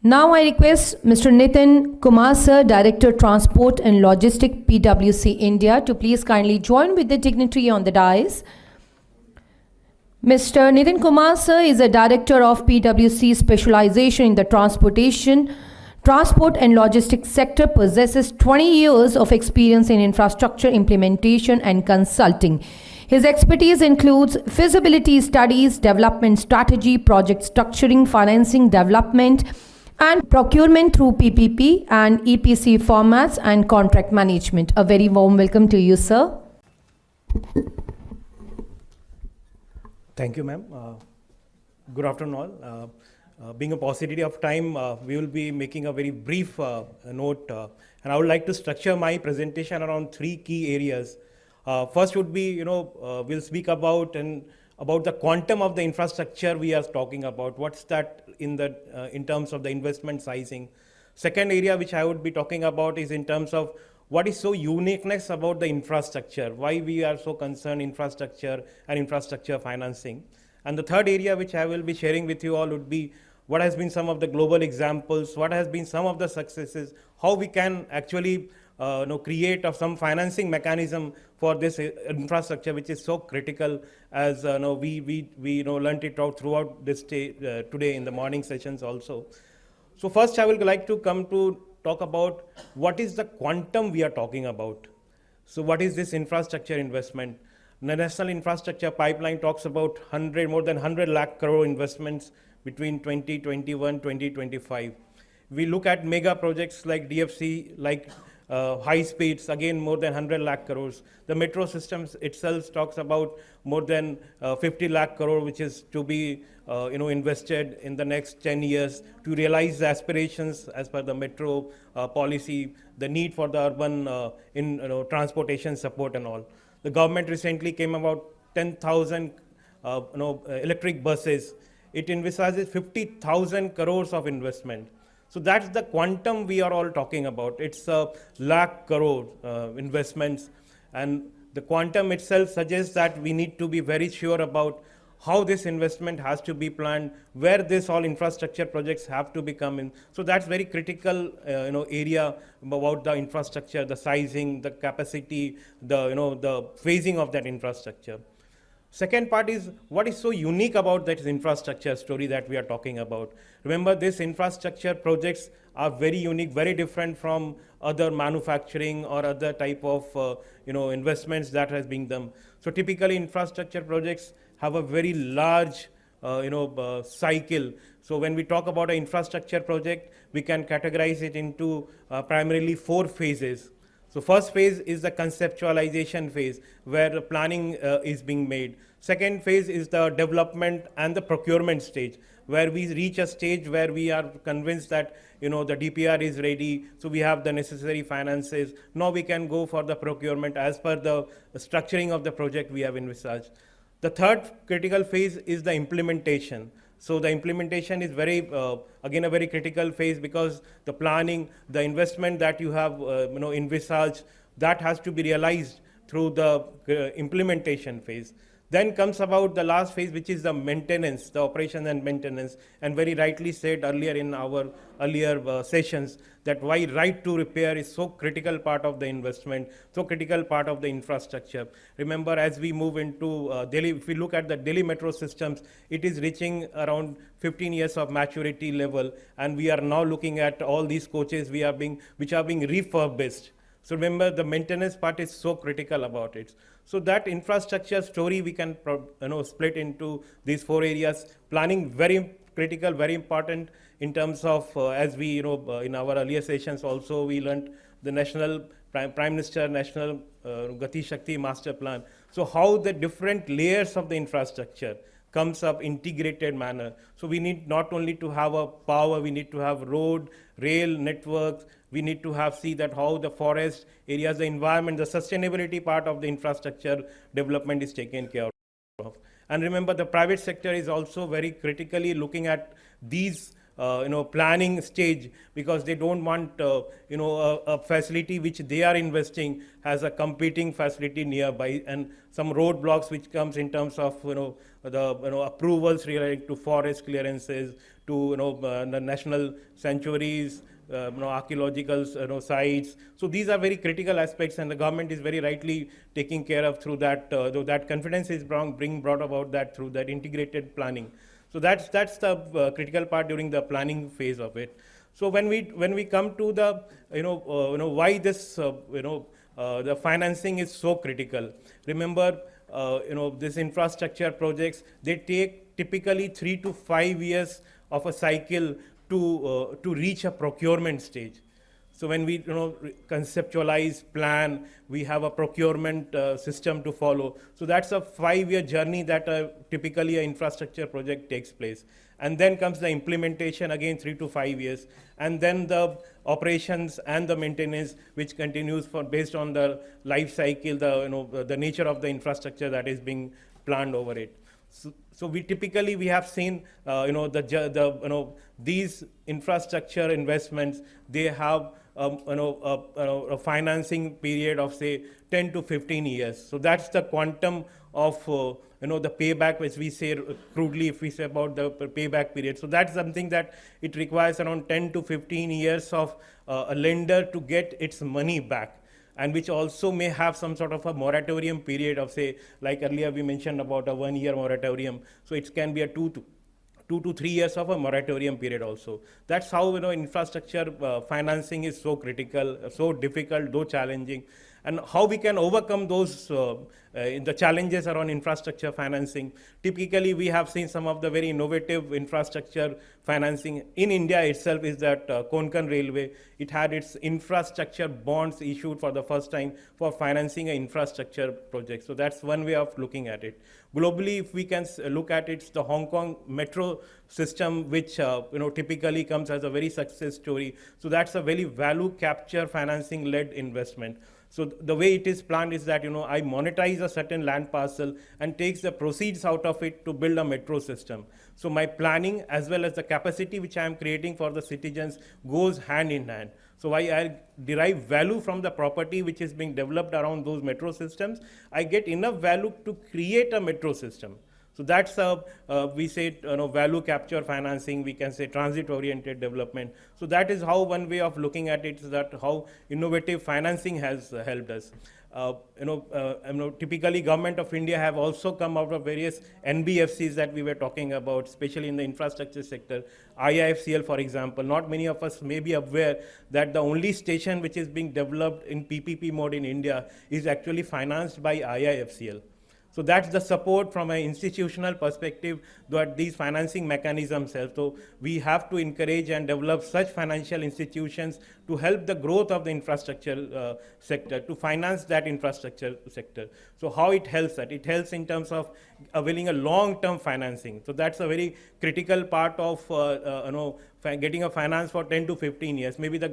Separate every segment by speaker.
Speaker 1: Now I request Mr. Nitin Kumar, Sir, Director Transport and Logistics, PwC India, to please kindly join with the dignitary on the dais. Mr. Nitin Kumar, Sir, is a Director of PwC specialization in the transport and logistics sector, possesses 20 years of experience in infrastructure implementation and consulting. His expertise includes feasibility studies, development strategy, project structuring, financing, development, and procurement through PPP and EPC formats and contract management. A very warm welcome to you, sir.
Speaker 2: Thank you, ma'am. Good afternoon, all. Being a paucity of time, we will be making a very brief note, and I would like to structure my presentation around three key areas. First would be, we'll speak about the quantum of the infrastructure we are talking about. What's that in terms of the investment sizing? Second area which I would be talking about is in terms of what is so uniqueness about the infrastructure, why we are so concerned infrastructure and infrastructure financing. And the third area which I will be sharing with you all would be what has been some of the global examples, what has been some of the successes, how we can actually create some financing mechanism for this infrastructure, which is so critical, as we learned it out throughout this day, today in the morning sessions also. So first I would like to come to talk about what is the quantum we are talking about. So what is this infrastructure investment? The National Infrastructure Pipeline talks about more than 100 lakh crore investments between 2021-2025. We look at mega projects like DFC, like high speeds, again more than 100 lakh crores. The metro systems itself talks about more than 50 lakh crore, which is to be invested in the next 10 years to realize the aspirations as per the metro policy, the need for the urban transportation support and all. The government recently came about 10,000 electric buses. It envisages 50,000 crores of investment. So that's the quantum we are all talking about. It's a lakh crore investments, and the quantum itself suggests that we need to be very sure about how this investment has to be planned, where this all infrastructure projects have to be come in. So that's very critical area about the infrastructure, the sizing, the capacity, the phasing of that infrastructure. Second part is what is so unique about that infrastructure story that we are talking about. Remember, these infrastructure projects are very unique, very different from other manufacturing or other type of investments that has been done. So typically infrastructure projects have a very large cycle. So when we talk about an infrastructure project, we can categorize it into primarily 4 phases. So first phase is the conceptualization phase, where the planning is being made. Second phase is the development and the procurement stage, where we reach a stage where we are convinced that the DPR is ready, so we have the necessary finances. Now we can go for the procurement as per the structuring of the project we have envisaged. The third critical phase is the implementation. So the implementation is again a very critical phase, because the planning, the investment that you have envisaged, that has to be realized through the implementation phase. Then comes about the last phase, which is the maintenance, the operation and maintenance, and very rightly said earlier in our earlier sessions that why right to repair is so critical part of the investment, so critical part of the infrastructure. Remember, as we move into Delhi, if we look at the Delhi metro systems, it is reaching around 15 years of maturity level, and we are now looking at all these coaches which are being refurbished. So remember, the maintenance part is so critical about it. So that infrastructure story we can split into these 4 areas. Planning, very critical, very important in terms of as we in our earlier sessions also we learned the national Prime Minister National Gati Shakti Master Plan. So how the different layers of the infrastructure comes up integrated manner. So we need not only to have a power, we need to have road, rail networks, we need to see that how the forest areas, the environment, the sustainability part of the infrastructure development is taken care of. And remember, the private sector is also very critically looking at these planning stage, because they don't want a facility which they are investing has a competing facility nearby, and some roadblocks which comes in terms of the approvals relating to forest clearances, to the national sanctuaries, archaeological sites. So these are very critical aspects, and the government is very rightly taking care of through that. Though that confidence is being brought about that through that integrated planning. So that's the critical part during the planning phase of it. So when we come to the why this the financing is so critical. Remember, this infrastructure projects, they take typically 3 to 5 years of a cycle to reach a procurement stage. So when we conceptualize, plan, we have a procurement system to follow. So that's a 5-year journey that typically an infrastructure project takes place. And then comes the implementation, again 3 to 5 years, and then the operations and the maintenance, which continues for based on the life cycle, the nature of the infrastructure that is being planned over it. So we have seen these infrastructure investments, they have a financing period of say 10 to 15 years. So that's the quantum of the payback, which we say crudely, if we say about the payback period. So that's something that it requires around 10 to 15 years of a lender to get its money back, and which also may have some sort of a moratorium period of say, like earlier we mentioned about a 1-year moratorium. So it can be a 2 to 3 years of a moratorium period also. That's how infrastructure financing is so critical, so difficult, though challenging, and how we can overcome those the challenges around infrastructure financing. Typically, we have seen some of the very innovative infrastructure financing in India itself is that Konkan Railway, it had its infrastructure bonds issued for the first time for financing an infrastructure project. So that's one way of looking at it. Globally, if we can look at it, it's the Hong Kong metro system, which typically comes as a very success story. So that's a very value capture financing led investment. So the way it is planned is that I monetize a certain land parcel and takes the proceeds out of it to build a metro system. So my planning as well as the capacity which I am creating for the citizens goes hand in hand. So I derive value from the property which is being developed around those metro systems. I get enough value to create a metro system. So that's we say value capture financing, we can say transit oriented development. So that is how one way of looking at it is that how innovative financing has helped us. Typically Government of India have also come out of various NBFCs that we were talking about, especially in the infrastructure sector. IIFCL, for example, not many of us may be aware that the only station which is being developed in PPP mode in India is actually financed by IIFCL. So that's the support from an institutional perspective that these financing mechanisms help. So we have to encourage and develop such financial institutions to help the growth of the infrastructure sector, to finance that infrastructure sector. So how it helps that? It helps in terms of availing a long-term financing. So that's a very critical part of getting a finance for 10 to 15 years. Maybe the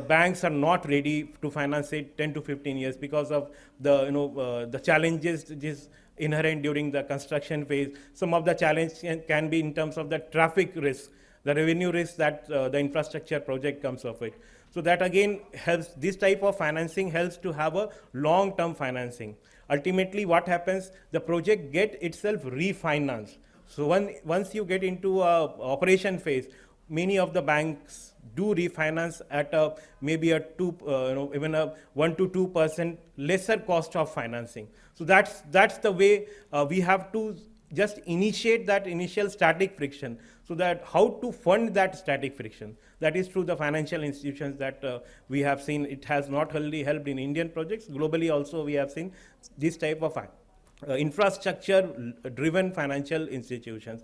Speaker 2: banks are not ready to finance it 10 to 15 years because of the challenges which is inherent during the construction phase. Some of the challenges can be in terms of the traffic risk, the revenue risk that the infrastructure project comes of it. So that again helps, this type of financing helps to have a long-term financing. Ultimately what happens, the project get itself refinanced. So once you get into a operation phase, many of the banks do refinance at maybe a even a 1 to 2% lesser cost of financing. So that's the way we have to just initiate that initial static friction. So that how to fund that static friction, that is through the financial institutions that we have seen. It has not only helped in Indian projects, globally also we have seen this type of infrastructure driven financial institutions.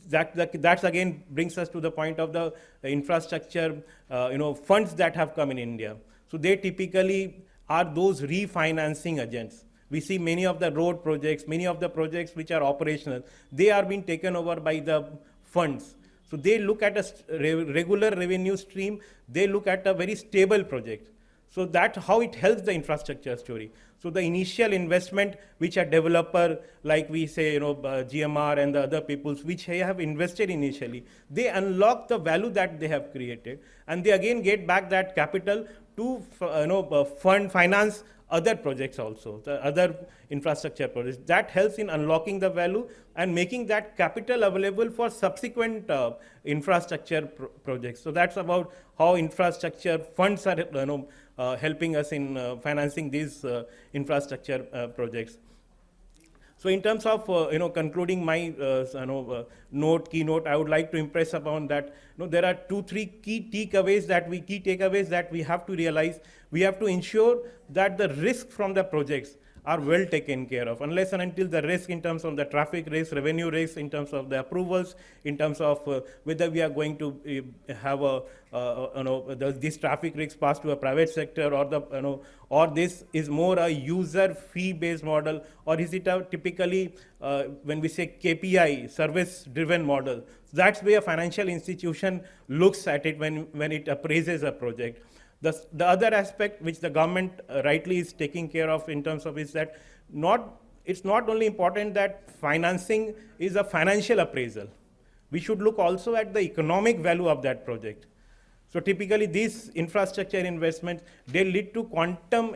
Speaker 2: That again brings us to the point of the infrastructure funds that have come in India. So they typically are those refinancing agents. We see many of the road projects, many of the projects which are operational, they are being taken over by the funds. So they look at a regular revenue stream, they look at a very stable project. So that's how it helps the infrastructure story. So the initial investment which a developer, like we say, GMR and the other peoples, which have invested initially, they unlock the value that they have created, and they again get back that capital to finance other projects also, the other infrastructure projects. That helps in unlocking the value and making that capital available for subsequent infrastructure projects. So that's about how infrastructure funds are helping us in financing these infrastructure projects. So in terms of concluding my keynote, I would like to impress upon that there are 2-3 key takeaways that we have to realize. We have to ensure that the risk from the projects are well taken care of. Unless and until the risk in terms of the traffic risk, revenue risk, in terms of the approvals, in terms of whether we are going to have this traffic risk passed to a private sector, or or this is more a user fee based model, or is it a typically when we say KPI service driven model. That's where a financial institution looks at it when it appraises a project. The other aspect which the government rightly is taking care of in terms of is that it's not only important that financing is a financial appraisal. We should look also at the economic value of that project. So typically these infrastructure investments, they lead to quantum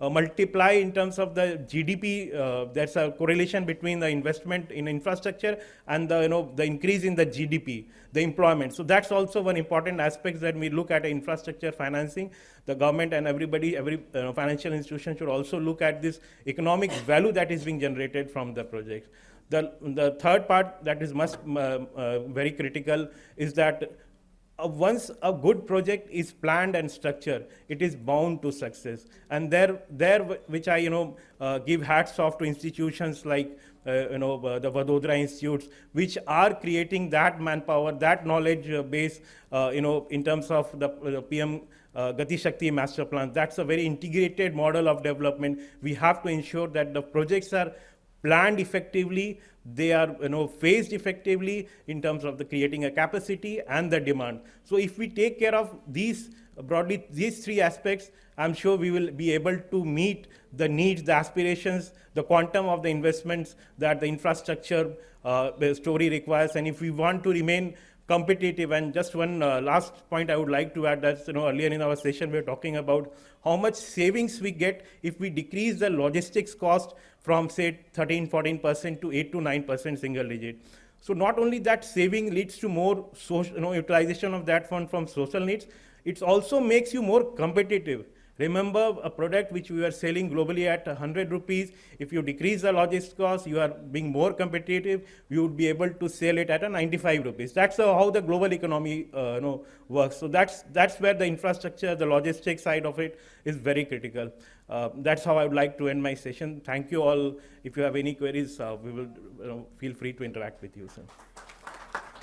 Speaker 2: multiply in terms of the GDP. There's a correlation between the investment in infrastructure and the increase in the GDP, the employment. So that's also one important aspect that we look at infrastructure financing. The government and every financial institution should also look at this economic value that is being generated from the project. The third part that is very critical is that once a good project is planned and structured, it is bound to success. And which I give hats off to institutions like the Vadodara institutes, which are creating that manpower, that knowledge base, in terms of the PM Gati Shakti master plan. That's a very integrated model of development. We have to ensure that the projects are planned effectively, they are phased effectively in terms of the creating a capacity and the demand. So if we take care of these broadly these 3 aspects, I'm sure we will be able to meet the needs, the aspirations, the quantum of the investments that the infrastructure story requires. And if we want to remain competitive, and just one last point I would like to add, that's earlier in our session we were talking about how much savings we get if we decrease the logistics cost from say 13-14% to 8-9% single digit. So not only that saving leads to more utilization of that fund from social needs, it also makes you more competitive. Remember, a product which we are selling globally at 100 rupees, if you decrease the logistics cost, you are being more competitive, you would be able to sell it at a 95 rupees. That's how the global economy works. So that's where the infrastructure, the logistics side of it is very critical. That's how I would like to end my session. Thank you all. If you have any queries, we will feel free to interact with you, sir.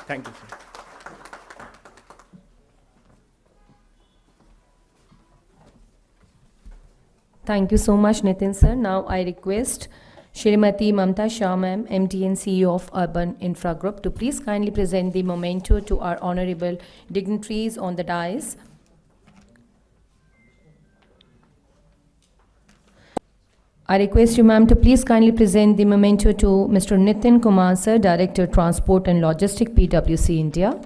Speaker 2: Thank you, sir.
Speaker 1: Thank you so much, Nitin sir. Now I request Shrimati Mamta Shah ma'am, MD and CEO of Urban Infra Group, to please kindly present the memento to our honorable dignitaries on the dais. I request you, ma'am, to please kindly present the memento to Mr. Nitin Kumar sir, Director Transport and Logistics, PwC India.